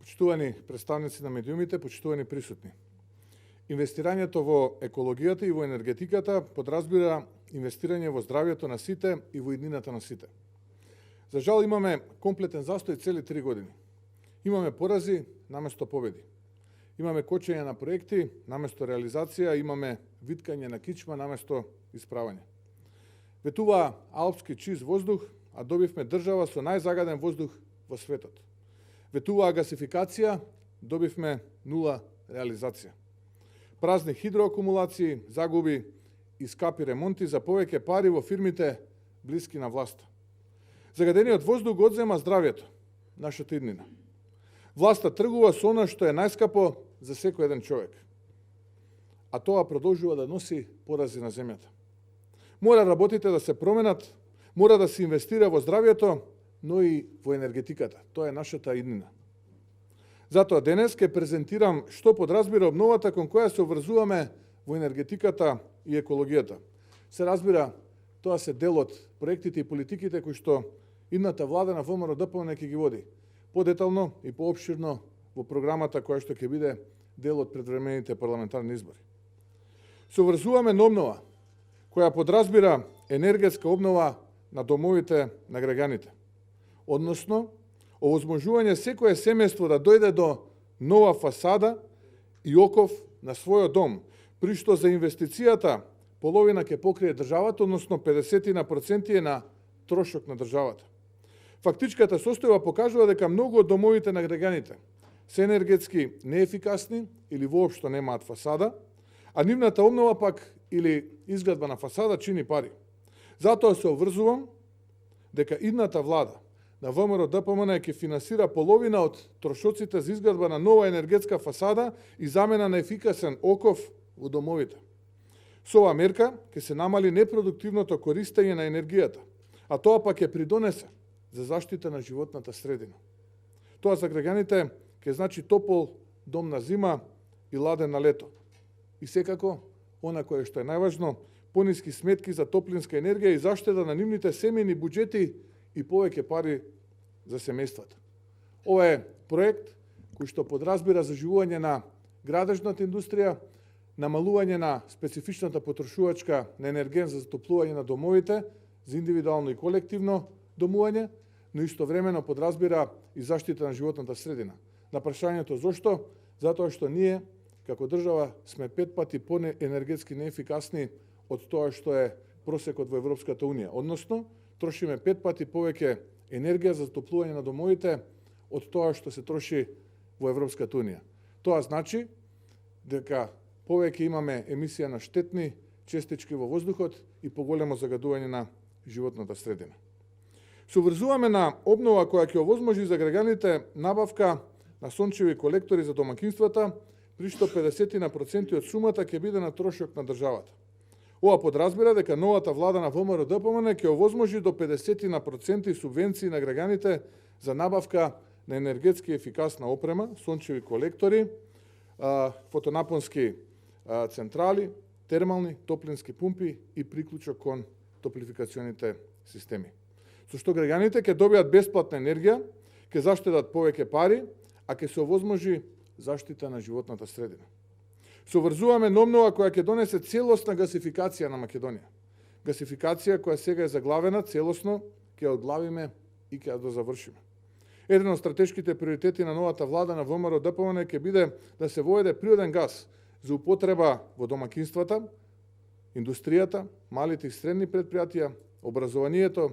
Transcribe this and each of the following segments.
Почитувани представници на медиумите, почитувани присутни. Инвестирањето во екологијата и во енергетиката подразбира инвестирање во здравјето на сите и во иднината на сите. За жал имаме комплетен застој цели 3 години. Имаме порази наместо победи. Имаме кочење на проекти наместо реализација, имаме виткање на кичма наместо исправање. Ветува алпски чист воздух, а добивме држава со најзагаден воздух во светот. Ветува гасификација, добивме нула реализација. Празни хидроакумулации, загуби и скапи ремонти за повеќе пари во фирмите блиски на власта. Загадениот воздух го одзема здравјето, нашата иднина. Власта тргува со она што е најскапо за секој еден човек. А тоа продолжува да носи порази на земјата. Мора работите да се променат, мора да се инвестира во здравјето, но и во енергетиката. Тоа е нашата иднина. Затоа денес ќе презентирам што подразбира обновата кон која се обврзуваме во енергетиката и екологијата. Се разбира, тоа се дел од проектите и политиките кои што идната влада на ВМРО-ДПМНЕ ќе ги води подетално и поопширно во програмата која што ќе биде дел од предвремените парламентарни избори. Се обврзуваме на обнова која подразбира енергетска обнова на домовите на граѓаните, односно овозможување секое семејство да дојде до нова фасада и оков на својот дом, при што за инвестицијата половина ќе покрие државата, односно 50% е на трошок на државата. Фактичката состојба покажува дека многу од домовите на граѓаните се енергетски неефикасни или воопшто немаат фасада, а нивната обнова пак или изградба на фасада чини пари. Затоа се обврзувам дека идната влада на ВМРО-ДПМНЕ ќе финансира половина од трошоците за изградба на нова енергетска фасада и замена на ефикасен оков во домовите. Со оваа мерка ќе се намали непродуктивното користење на енергијата, а тоа пак ќе придонесе за заштита на животната средина. Тоа за граѓаните ќе значи топол дом на зима и ладен на лето. И секако, она кое што е најважно, пониски сметки за топлинска енергија и заштеда на нивните семејни буџети и повеќе пари за семејствата. Ова е проект кој што подразбира заживување на градежната индустрија, намалување на специфичната потрошувачка на енерген за затоплување на домовите, за индивидуално и колективно домување, но истовремено подразбира и заштита на животната средина. На прашањето зошто? Затоа што ние, како држава, сме 5 пати по-енергетски неефикасни од тоа што е просекот во Европската Унија. Односно, трошиме 5 пати повеќе енергија за затоплување на домовите од тоа што се троши во Европската Унија. Тоа значи дека повеќе имаме емисија на штетни честички во воздухот и поголемо загадување на животната средина. Се уврзуваме на обнова која ќе овозможи за граѓаните набавка на сончеви колектори за домакинствата, при што 50% од сумата ќе биде на трошок на државата. Ова подразбира дека новата влада на ВМРО-ДПМНЕ ќе овозможи до 50% субвенции на граѓаните за набавка на енергетски ефикасна опрема, сончеви колектори, фотонапонски централи, термални, топлински пумпи и приклучок кон топлификационите системи. Со што граѓаните ќе добијат бесплатна енергија, ќе заштедат повеќе пари, а ќе се овозможи заштита на животната средина. Се обврзуваме на обнова која ќе донесе целосна гасификација на Македонија. Гасификација која сега е заглавена, целосно ќе одглавиме и ќе ја дозавршиме. Еден од стратешките приоритети на новата влада на ВМРО-ДПМНЕ ќе биде да се воведе природен газ за употреба во домакинствата, индустријата, малите и средни предпријатија, образованието,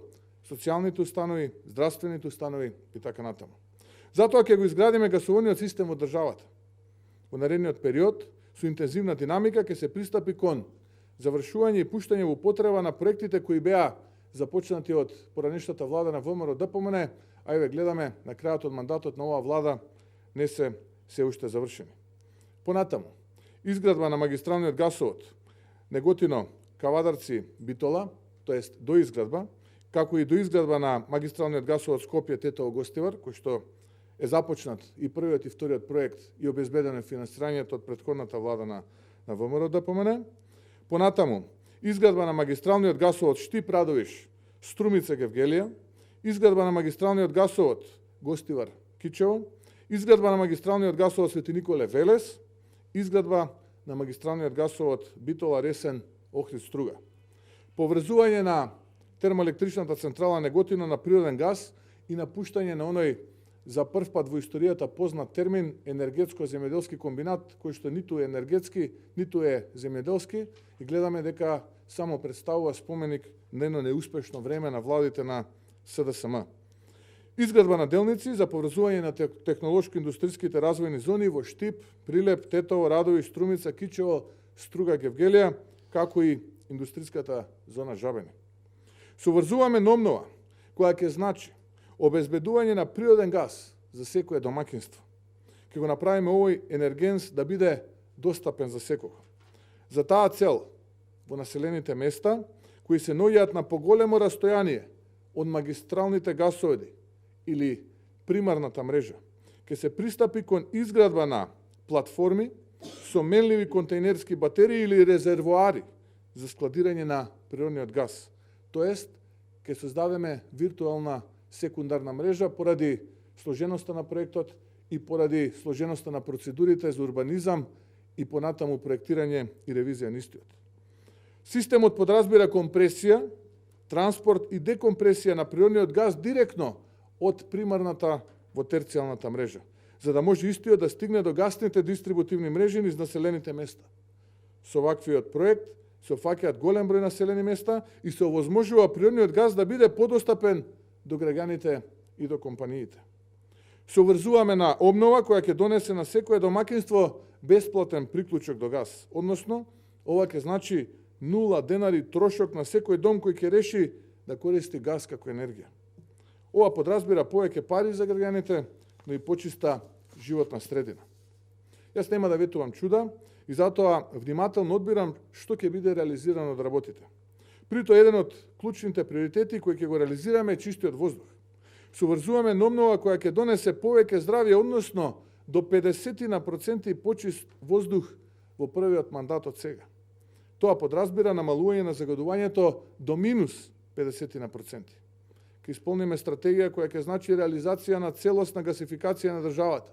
социјалните установи, здравствените установи и така натаму. Затоа ќе го изградиме гасоводниот систем во државата. Во наредниот период, со интензивна динамика, ќе се пристапи кон завршување и пуштање во употреба на проектите кои беа започнати од поранешната влада на ВМРО-ДПМНЕ, а еве гледаме на крајот од мандатот на оваа влада не се уште завршени. Понатаму, изградба на магистралниот гасовод Неготино, Кавадарци, Битола, тоест доизградба, како и доизградба на магистралниот гасовод Скопје, Тетово, Гостивар, кој што е започнат и првиот и вториот проект и обезбедено финансирањето од претходната влада на ВМРО-ДПМНЕ. Понатаму, изградба на магистралниот гасовод Штип Радовиш, Струмица Гевгелија, изградба на магистралниот гасовод Гостивар Кичево, изградба на магистралниот гасовод Свети Николе Велес, изградба на магистралниот гасовод Битола Ресен Охрид Струга. Поврзување на термоелектричната централа Неготино на природен газ и напуштање на оној за прв пат во историјата познат термин енергетско-земјоделски комбинат, кој што ниту е енергетски, ниту е земјоделски, и гледаме дека само представува споменик на едно неуспешно време на владите на СДСМ. Изградба на делници за поврзување на технолошко-индустриските развојни зони во Штип, Прилеп, Тетово, Радови, Струмица, Кичево, Струга, Гевгелија, како и индустриската зона Жабени. Соврзуваме номнова, која ќе значи обезбедување на природен газ за секое домакинство. Ќе го направиме овој енергенс да биде достапен за секого. За таа цел, во населените места, кои се наоѓаат на поголемо растојание од магистралните гасоводи или примарната мрежа, ќе се пристапи кон изградба на платформи со менливи контейнерски батерии или резервоари за складирање на природниот газ. Тоест, ќе создадеме виртуелна секундарна мрежа поради сложеноста на проектот и поради сложеноста на процедурите за урбанизам и понатаму проектирање и ревизија на истиот. Системот подразбира компресија, транспорт и декомпресија на природниот газ директно од примарната во терцијалната мрежа, за да може истиот да стигне до гасните дистрибутивни мрежи низ населените места. Со ваквиот проект се опфаќаат голем број населени места и се овозможува природниот газ да биде подостапен до граѓаните и до компаниите. Се обврзуваме на обнова која ќе донесе на секое домакинство бесплатен приклучок до газ, односно ова ќе значи 0 денари трошок на секој дом кој ќе реши да користи газ како енергија. Ова подразбира повеќе пари за граѓаните, но и почиста животна средина. Јас нема да ветувам чуда и затоа внимателно одбирам што ќе биде реализирано од работите. Прито еден од клучните приоритети кои ќе го реализираме е чистиот воздух. Соврзуваме номнова која ќе донесе повеќе здравје, односно до 50% почист воздух во првиот мандат од сега. Тоа подразбира намалување на загадувањето до минус 50%. Ке исполниме стратегија која ќе значи реализација на целосна гасификација на државата,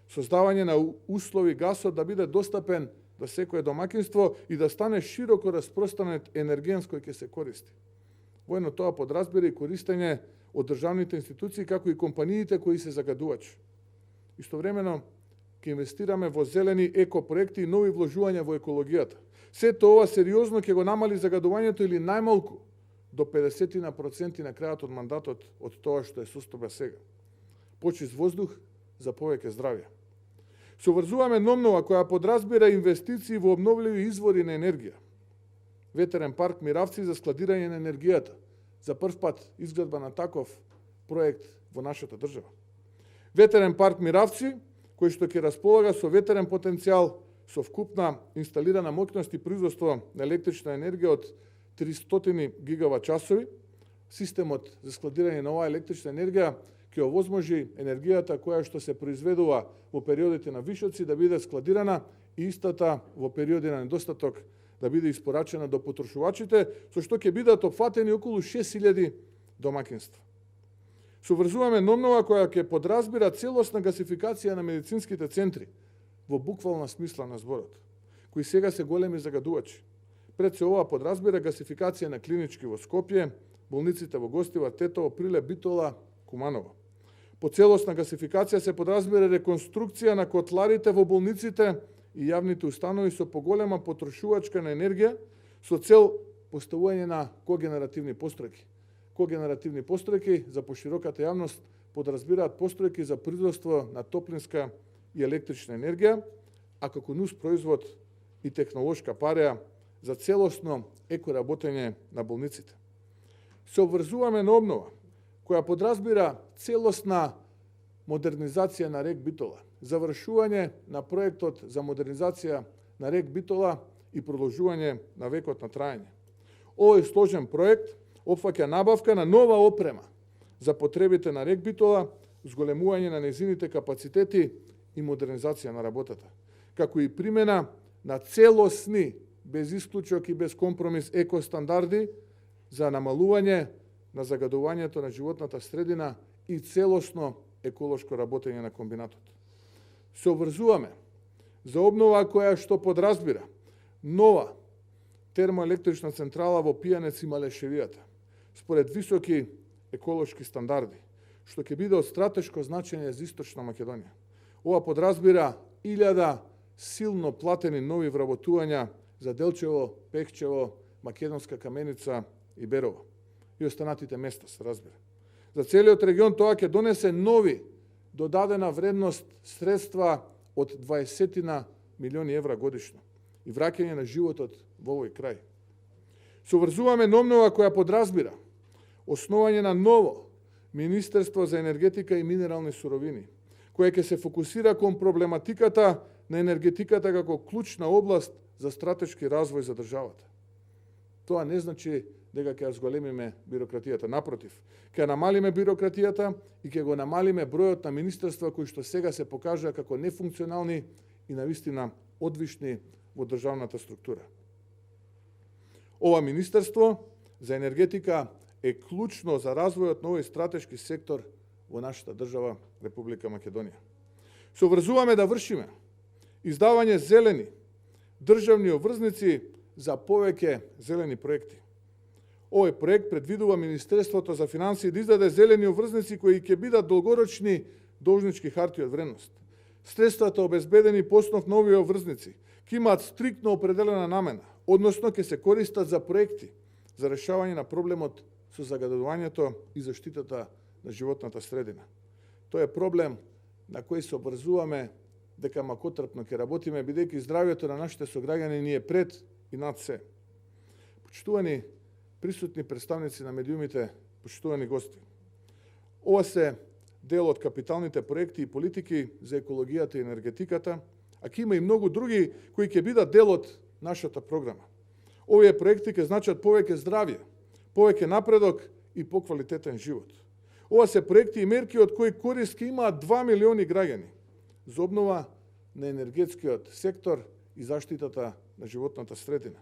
создавање на услови гасот да биде достапен до секое домакинство и да стане широко распространет енергенс кој ќе се користи. Воедно тоа подразбира и користење од државните институции како и компаниите кои се загадувачи. Истовремено ќе инвестираме во зелени екопроекти и нови вложувања во екологијата. Сето ова сериозно ќе го намали загадувањето или најмалку до 50% на крајот од мандатот од тоа што е состојба сега. Почист воздух за повеќе здравје. Соврзуваме номнова која подразбира инвестиции во обновливи извори на енергија. Ветерен парк Миравци за складирање на енергијата. За прв пат изградба на таков проект во нашата држава. Ветерен парк Миравци, кој што ќе располага со ветерен потенцијал, со вкупна инсталирана моќност и производство на електрична енергија од 300 гигават часови, системот за складирање на оваа електрична енергија ќе овозможи енергијата која што се произведува во периодите на вишоци да биде складирана и истата во периоди на недостаток да биде испорачена до потрошувачите, со што ќе бидат опфатени околу 6000 домакинства. Соврзуваме номнова која ќе подразбира целосна гасификација на медицинските центри, во буквална смисла на зборот, кои сега се големи загадувачи. Пред се ова подразбира гасификација на клинички во Скопје, болниците во Гостивар, Тетово, Прилеп, Битола, Куманово. По целосна гасификација се подразбира реконструкција на котларите во болниците и јавните установи со поголема потрошувачка на енергија со цел поставување на когенеративни постројки. Когенеративни постројки за пошироката јавност подразбираат постројки за производство на топлинска и електрична енергија, а како нус производ и технолошка пареја за целосно екоработење на болниците. Се обврзуваме на обнова која подразбира целосна модернизација на рек Битола, завршување на проектот за модернизација на рек Битола и продолжување на векот на траење. Овој сложен проект опфаќа набавка на нова опрема за потребите на рек Битола, зголемување на нејзините капацитети и модернизација на работата, како и примена на целосни, без исклучок и без компромис екостандарди за намалување на загадувањето на животната средина и целосно еколошко работење на комбинатот. Се обврзуваме за обнова која што подразбира нова термоелектрична централа во Пијанец и Малешевијата, според високи еколошки стандарди, што ќе биде од стратешко значење за Источна Македонија. Ова подразбира 1000 силно платени нови вработувања за Делчево, Пехчево, Македонска Каменица и Берово. И останатите места, се разбира. За целиот регион тоа ќе донесе нови додадена вредност средства од 20 милиони евра годишно и враќање на животот во овој крај. Се обврзуваме на обнова која подразбира основање на ново Министерство за енергетика и минерални суровини, која ќе се фокусира кон проблематиката на енергетиката како клучна област за стратешки развој за државата. Тоа не значи дека ќе ја зголемиме бирократијата. Напротив, ќе намалиме бирократијата и ќе го намалиме бројот на министерства кои што сега се покажаа како нефункционални и навистина одвишни во државната структура. Ова Министерство за енергетика е клучно за развојот на овој стратешки сектор во нашата држава, Република Македонија. Се обврзуваме да вршиме издавање зелени државни обврзници за повеќе зелени проекти. Овој проект предвидува Министерството за финансии да издаде зелени обврзници кои ќе бидат долгорочни должнички харти од вредност. Средствата обезбедени по основ на овие обврзници ќе имаат стриктно определена намена, односно ќе се користат за проекти за решавање на проблемот со загадувањето и заштитата на животната средина. Тоа е проблем на кој се обврзуваме дека макотрпно ќе работиме, бидејќи здравјето на нашите сограѓани ни е пред и над се. Почитувани присутни представници на медиумите, почитувани гости, ова се дел од капиталните проекти и политики за екологијата и енергетиката, а ќе има и многу други кои ќе бидат дел од нашата програма. Овие проекти ќе значат повеќе здравје, повеќе напредок и поквалитетен живот. Ова се проекти и мерки од кои корист ќе имаат 2 милиони граѓани за обнова на енергетскиот сектор и заштитата на животната средина.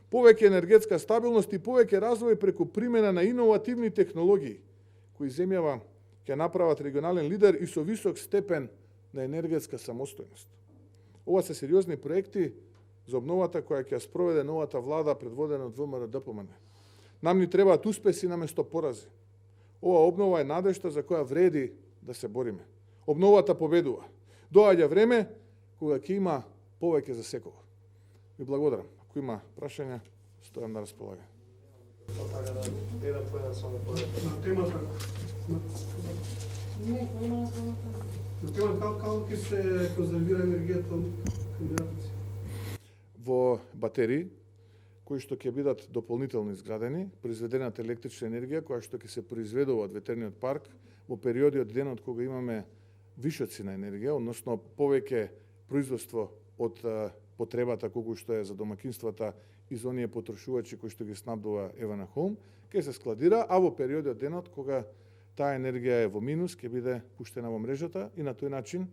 Повеќе енергетска стабилност и повеќе развој преку примена на иновативни технологии, кои земјава ќе направат регионален лидер и со висок степен на енергетска самостојност. Ова се сериозни проекти за обновата која ќе спроведе новата влада предводена од ВМРО-ДПМН. Нам ни требаат успеси наместо порази. Ова обнова е надежта за која вреди да се бориме. Обновата победува. Доаѓа време кога ќе има повеќе за секого. Ви благодарам. Ако има прашања, стојам на располагање. На темата како ќе се конзервира енергијата од кандидатите? Во батерии, кои што ќе бидат дополнително изградени, произведената електрична енергија која што ќе се произведува од ветерниот парк во периоди од денот кога имаме вишоци на енергија, односно повеќе производство од потребата колку што е за домакинствата и за оние потрошувачи кои што ги снабдува Евана Холм, ќе се складира, а во периоди од денот кога таа енергија е во минус, ќе биде пуштена во мрежата и на тој начин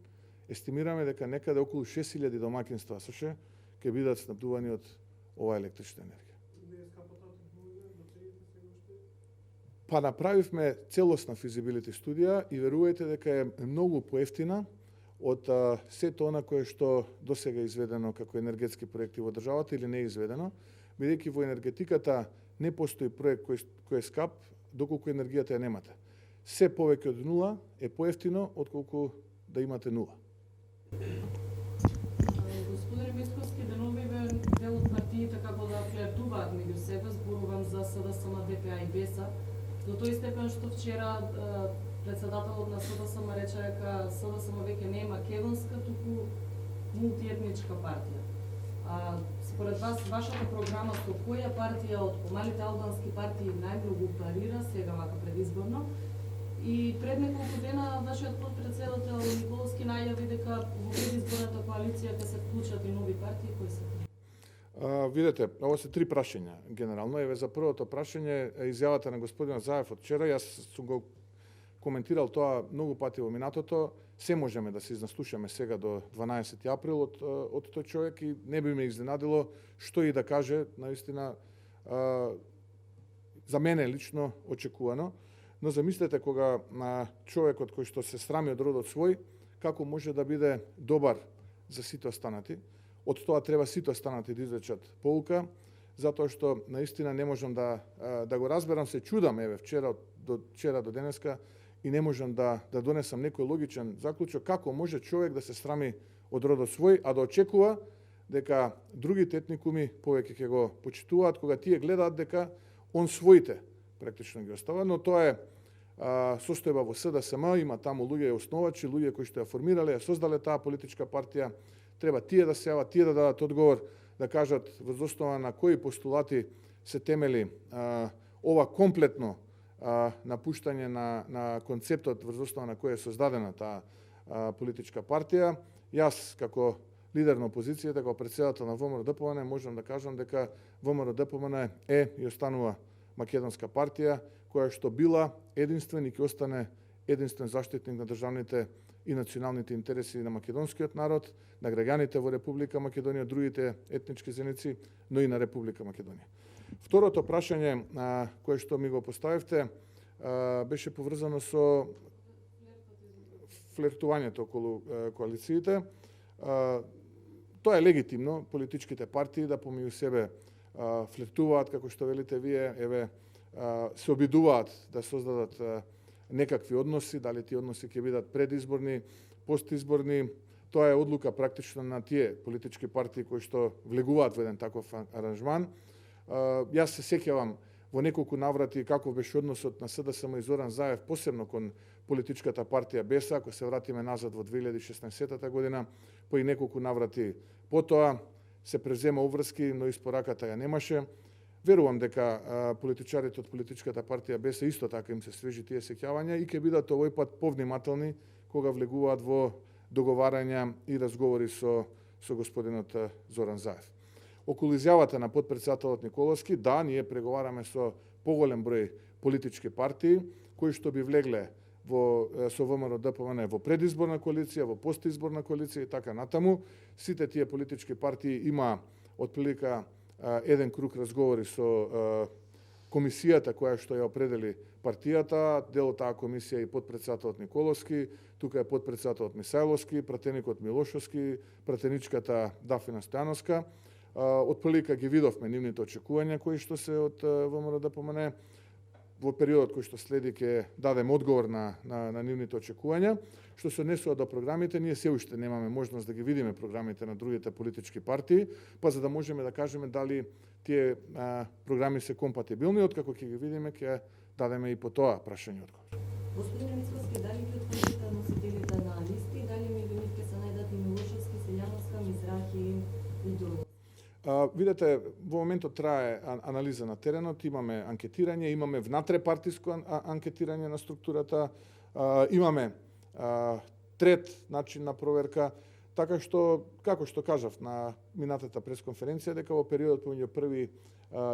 естимираме дека некаде околу 6000 домакинства СШ ќе бидат снабдувани од оваа електрична енергија. Па направивме целосна физибилити студија и верувајте дека е многу поевтина од сето она кое што досега е изведено како енергетски проекти во државата или не е изведено, бидејќи во енергетиката не постои проект кој е скап доколку енергијата ја немате. Се повеќе од нула е поевтино отколку да имате нула. Господин Мисковски, деновиве дел од партиите како да флиртуваат меѓу себе, зборувам за СДСМ, ДПА и БЕСА, до тој степен што вчера председателот на СДСМ рече дека СДСМ веќе не е македонска, туку мултиетничка партија. Според вас, вашата програма со која партија од помалите албански партии најмногу парира сега вака предизборно? И пред неколку дена вашиот подпредседател Николовски најави дека во предизборната коалиција ќе се вклучат и нови партии, кои се? Видете, ово се три прашања генерално. Еве за првото прашање изјавата на господинот Заев од вчера, јас сум го коментирал тоа многу пати во минатото. Се можеме да се изнаслушаме сега до 12 април од тој човек и не би ме изненадило што и да каже, наистина за мене лично очекувано. Но замислете кога човекот кој што се срами од родот свој како може да биде добар за сите останати. Од тоа треба сите останати да извлечат поука, затоа што наистина не можам да го разберам, се чудам еве вчера до денеска и не можам да донесам некој логичен заклучок како може човек да се срами од родот свој, а да очекува дека другите етникуми повеќе ќе го почитуваат кога тие гледаат дека он своите практично ги остава, но тоа е состојба во СДСМ, има таму луѓе основачи, луѓе кои што ја формирале, ја создале таа политичка партија, треба тие да се јават, тие да дадат одговор, да кажат врз основа на кои постулати се темели ова комплетно напуштање на концептот врз основа на кој е создадена таа политичка партија. Јас како лидер на опозицијата, како претседател на ВМРО-ДПМН, можам да кажам дека ВМРО-ДПМН е и останува македонска партија, која што била единствен и ќе остане единствен заштитник на државните и националните интереси на македонскиот народ, на граѓаните во Република Македонија, другите етнички заедници, но и на Република Македонија. Второто прашање кое што ми го поставивте беше поврзано со флиртувањето околу коалициите. Тоа е легитимно, политичките партии да помеѓу себе флиртуваат, како што велите вие, еве се обидуваат да создадат некакви односи, дали тие односи ќе бидат предизборни, постизборни, тоа е одлука практично на тие политички партии кои што влегуваат во еден таков аранжман. Јас се сеќавам во неколку наврати каков беше односот на СДСМ и Зоран Заев, посебно кон политичката партија БЕСА, ако се вратиме назад во 2016 година, по и неколку наврати потоа се презема уврски, но испораката ја немаше. Верувам дека политичарите од политичката партија БЕСА исто така им се свежи тие сеќавања и ќе бидат овој пат повнимателни кога влегуваат во договарања и разговори со господинот Зоран Заев. Околу изјавата на потпредседателот Николовски, да, ние преговараме со поголем број политички партии кои што би влегле со ВМРО-ДПМН во предизборна коалиција, во постизборна коалиција и така натаму. Сите тие политички партии има отприлика еден круг разговори со комисијата која што ја определи партијата, дел од таа комисија и потпредседателот Николовски, тука е потпредседателот Мисајловски, пратеникот Милошовски, пратеничката Дафина Стојановска. Отприлика ги видовме нивните очекувања кои што се од ВМРО-ДПМН. Во периодот кој што следи ќе дадем одговор на нивните очекувања. Што се однесува до програмите, ние се уште немаме можност да ги видиме програмите на другите политички партии, па за да можеме да кажеме дали тие програми се компатибилни, откако ќе ги видиме ќе дадеме и по тоа прашање одговор. Господин Мицкоски, дали ги утврдите носителите на листи и дали меѓу нив ќе се најдат и Милошовски, Селјановска, Мизрахи и други? Видете, во моментот трае анализа на теренот, имаме анкетирање, имаме внатрепартиско анкетирање на структурата, имаме трет начин на проверка, така што, како што кажав на минатата пресконференција, дека во периодот помеѓу 1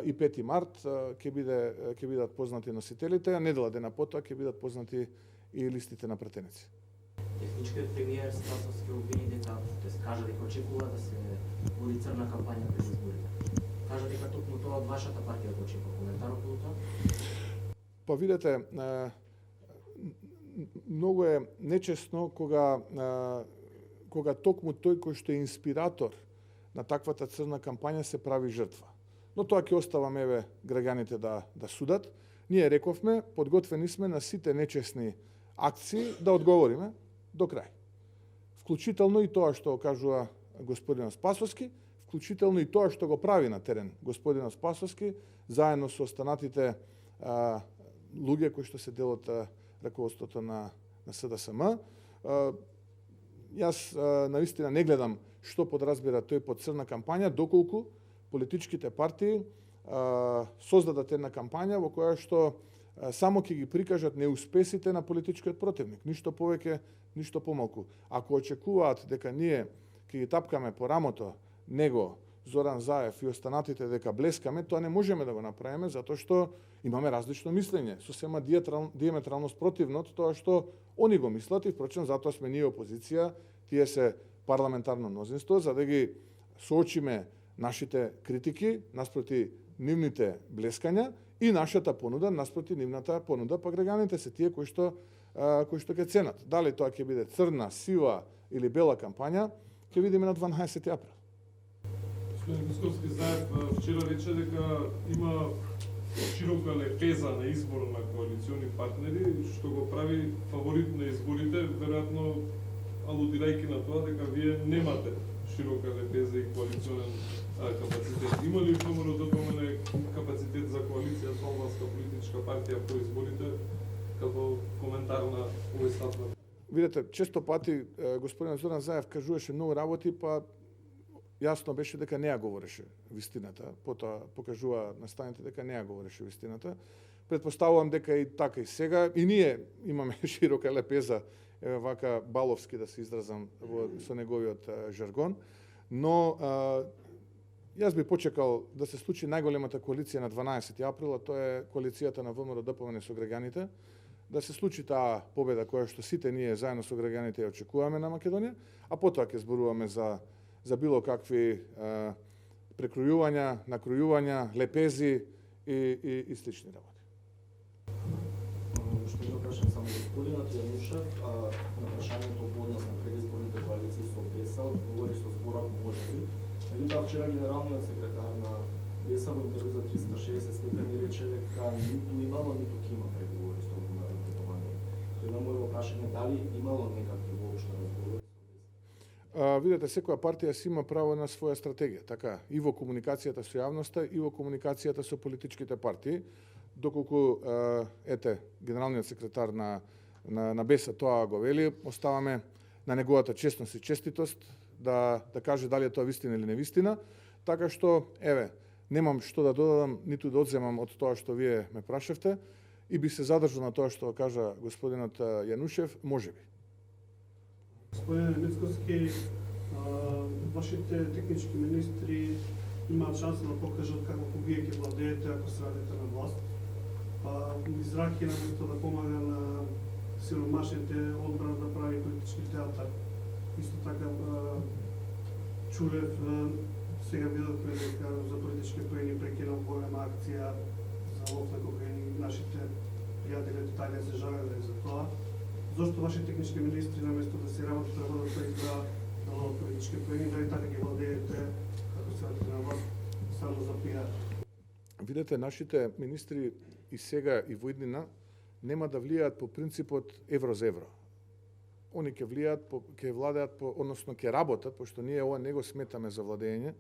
и 5 март ќе бидат познати носителите, а недела дена потоа ќе бидат познати и листите на пратеници. Техничкиот премиер Спасовски обвини дека, кажа дека очекува да се води црна кампања пред изборите. Кажа дека токму тоа од вашата партија го очекува. Коментар околу тоа? Па видете, многу е нечесно кога токму тој кој што е инспиратор на таквата црна кампања се прави жртва. Но тоа ќе оставаме еве граѓаните да судат. Ние рековме, подготвени сме на сите нечесни акции да одговориме до крај. Вклучително и тоа што кажува господин Спасовски, вклучително и тоа што го прави на терен господин Спасовски, заедно со останатите луѓе кои што се дел од раководството на СДСМ. Јас наистина не гледам што подразбира тој под црна кампања, доколку политичките партии создадат една кампања во која што само ќе ги прикажат неуспесите на политичкиот противник, ништо повеќе, ништо помалку. Ако очекуваат дека ние ќе ги тапкаме по рамото него, Зоран Заев и останатите дека блескаме, тоа не можеме да го направиме затоа што имаме различно мислење, сосема диаметрално спротивно од тоа што они го мислат и впрочем затоа сме ние опозиција, тие се парламентарно мнозинство, за да ги соочиме нашите критики наспроти нивните блескања и нашата понуда наспроти нивната понуда, па граѓаните се тие кои што кои што ќе ценат. Дали тоа ќе биде црна, сива или бела кампања, ќе видиме на 12 април. Господин Мицковски, Заев вчера рече дека има широка лепеза на избор на коалициони партнери, што го прави фаворит на изборите, веројатно алудирајќи на тоа дека вие немате широка лепеза и коалиционен капацитет. Има ли ВМРО ДПМН капацитет за коалиција со албанска политичка партија по изборите, како коментар на овој став? Видете, често пати господин Зоран Заев кажуваше многу работи, па јасно беше дека не ја говореше вистината, потоа покажува настаните дека не ја говореше вистината. Предпоставувам дека и така и сега, и ние имаме широка лепеза, еве вака баловски да се изразам со неговиот жаргон, но јас би почекал да се случи најголемата коалиција на 12 април, а тоа е коалицијата на ВМРО ДПМН со граѓаните, да се случи таа победа која што сите ние заедно со граѓаните ја очекуваме на Македонија, а потоа ќе зборуваме за било какви прекројувања, накројувања, лепези и слични работи. Што го прашам само господинот Јанушев, на прашањето по однос на предизборните коалиции со БЕСА, одговори со зборот можеби. Меѓутоа вчера генералниот секретар на БЕСА во интервју за 360 степени рече дека ниту имало, ниту ќе има преговори со меѓународно претовање. Тоа е моето прашање, дали имало некакви воопшто разговори со БЕСА? Видете, секоја партија си има право на своја стратегија, така, и во комуникацијата со јавноста, и во комуникацијата со политичките партии, доколку генералниот секретар на БЕСА тоа го вели, оставаме на неговата честност и честитост да каже дали е тоа вистина или невистина, така што немам што да додадам, ниту да одземам од тоа што вие ме прашавте и би се задржал на тоа што кажа господинот Јанушев, можеби. Господине Мицковски, вашите технички министри имаат шанса да покажат како вие ќе владеете ако се радите на власт. Мизраки наместо да помага на сиромашните одбрана да прави политички театар. Исто така Чулев сега видовме дека за политички поени прекинал голема акција за лов на кокаин. Нашите пријатели од Италија се жалеле за тоа. Зошто ваши технички министри наместо да се работат да водат избора да ловат политички поени, дали така ги владеете како се радите на власт само за пиар? Видете, нашите министри и сега и во иднина нема да влијаат по принципот евро за евро. Они ќе владеат односно ќе работат, пошто ние ова не го сметаме за владење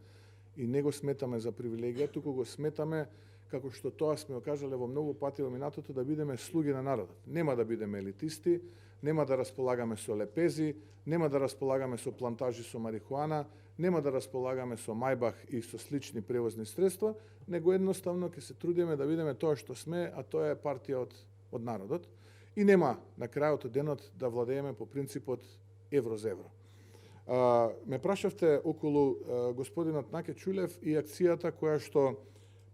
и не го сметаме за привилегија, туку го сметаме како што тоа сме окажале во многу пати во минатото, да бидеме слуги на народот. Нема да бидеме елитисти, нема да располагаме со лепези, нема да располагаме со плантажи со марихуана, нема да располагаме со Мајбах и со слични превозни средства, него едноставно ќе се трудиме да бидеме тоа што сме, а тоа е партија од народот. И нема на крајот од денот да владееме по принципот евро за евро. Ме прашавте околу господинот Наке Чулев и акцијата која што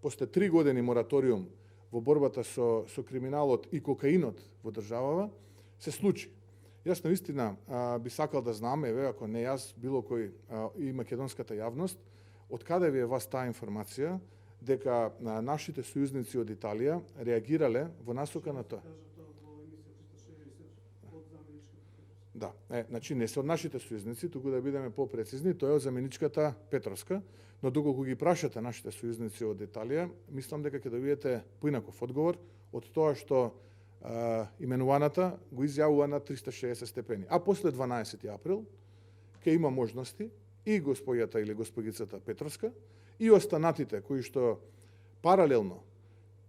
после 3 години мораториум во борбата со криминалот и кокаинот во државава се случи. Јас наистина би сакал да знам, ако не јас, било кој и македонската јавност, од каде ви е вас таа информација дека нашите сојузници од Италија реагирале во насока на тоа. Да, значи не се од нашите сојузници, туку да бидеме попрецизни, тоа е од заменичката Петровска, но доколку ги прашате нашите сојузници од Италија, мислам дека ќе добиете поинаков одговор од тоа што именуваната го изјавува на 360 степени. А после 12 април ќе има можности и господјата или господицата Петровска и останатите кои што паралелно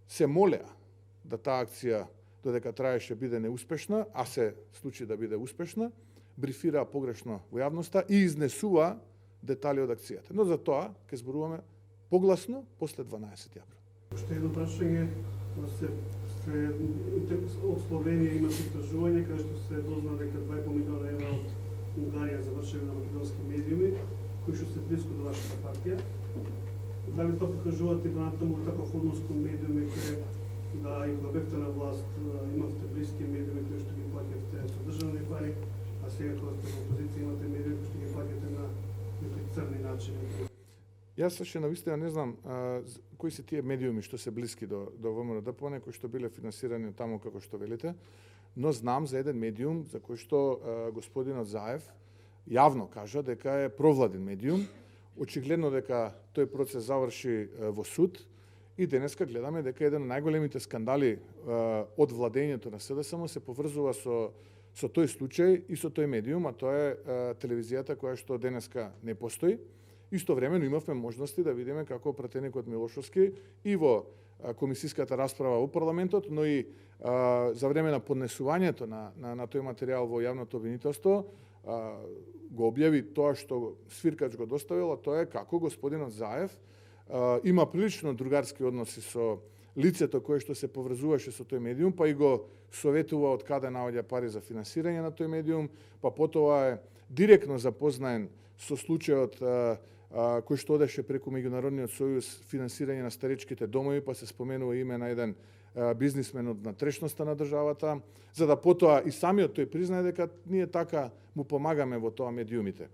се молеа да таа акција додека траеше биде неуспешна, а се случи да биде успешна, брифираа погрешно во јавноста и изнесуваа детали од акцијата. Но за тоа ќе зборуваме погласно после 12 април. Уште едно прашање, од Словенија има истражување каде што се дозна дека 2,5 милиона евра од Унгарија завршиле на македонски медиуми, кои што се близко до вашата партија. Дали тоа покажувате понатаму таков однос кон медиуми кои да и кога бевте на власт имавте блиски медиуми кои што ги плаќавте со државни пари, а сега кога сте во опозиција имате медиуми кои што ги плаќате на некои црни начини? Јас саше навистина не знам кои се тие медиуми што се блиски до ВМРО ДПМН, кои што биле финансирани таму како што велите, но знам за еден медиум за кој што господинот Заев јавно кажа дека е провладен медиум. Очигледно дека тој процес заврши во суд и денеска гледаме дека еден од најголемите скандали од владењето на СДСМ се поврзува со тој случај и со тој медиум, а тоа е телевизијата која што денеска не постои. Истовремено имавме можности да видиме како пратеникот Милошовски и во комисиската расправа во парламентот, но и за време на поднесувањето на тој материјал во јавното обвинителство го објави тоа што Свиркач го доставил, а тоа е како господинот Заев има прилично другарски односи со лицето кое што се поврзуваше со тој медиум, па и го советува од каде наоѓа пари за финансирање на тој медиум, па потоа е директно запознаен со случајот кој што одеше преку Меѓународниот сојуз финансирање на старечките домови, па се споменува име на еден бизнисмен од натрешноста на државата, за да потоа и самиот тој признае дека ние така му помагаме во тоа медиумите.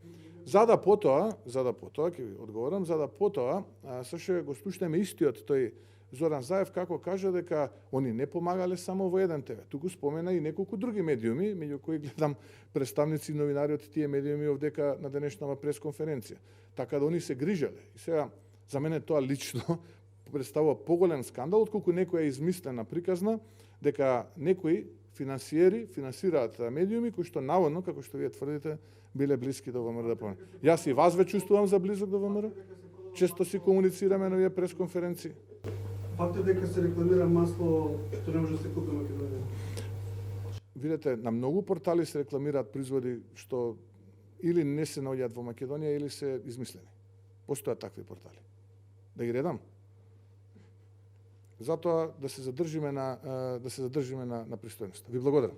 За да потоа, ќе ви одговорам, саше го слушнеме истиот тој Зоран Заев како кажа дека они не помагале само во еден ТВ. Туку спомена и неколку други медиуми, меѓу кои гледам представници новинари од тие медиуми овдека на денешната пресконференција. Така да они се грижале. И сега, за мене тоа лично представува поголем скандал, отколку некоја измислена приказна дека некои финансираат медиуми кои што наводно, како што вие тврдите, биле блиски до ВМРО ДПМН. Јас и вас ве чувствувам за близок до ВМРО. Често си комуницираме на овие пресконференции. Факт е дека се рекламира масло што не може да се купи во Македонија. Видете, на многу портали се рекламираат производи што или не се наоѓаат во Македонија или се измислени. Постојат такви портали. Да ги редам? Затоа да се задржиме на пристојноста. Ви благодарам.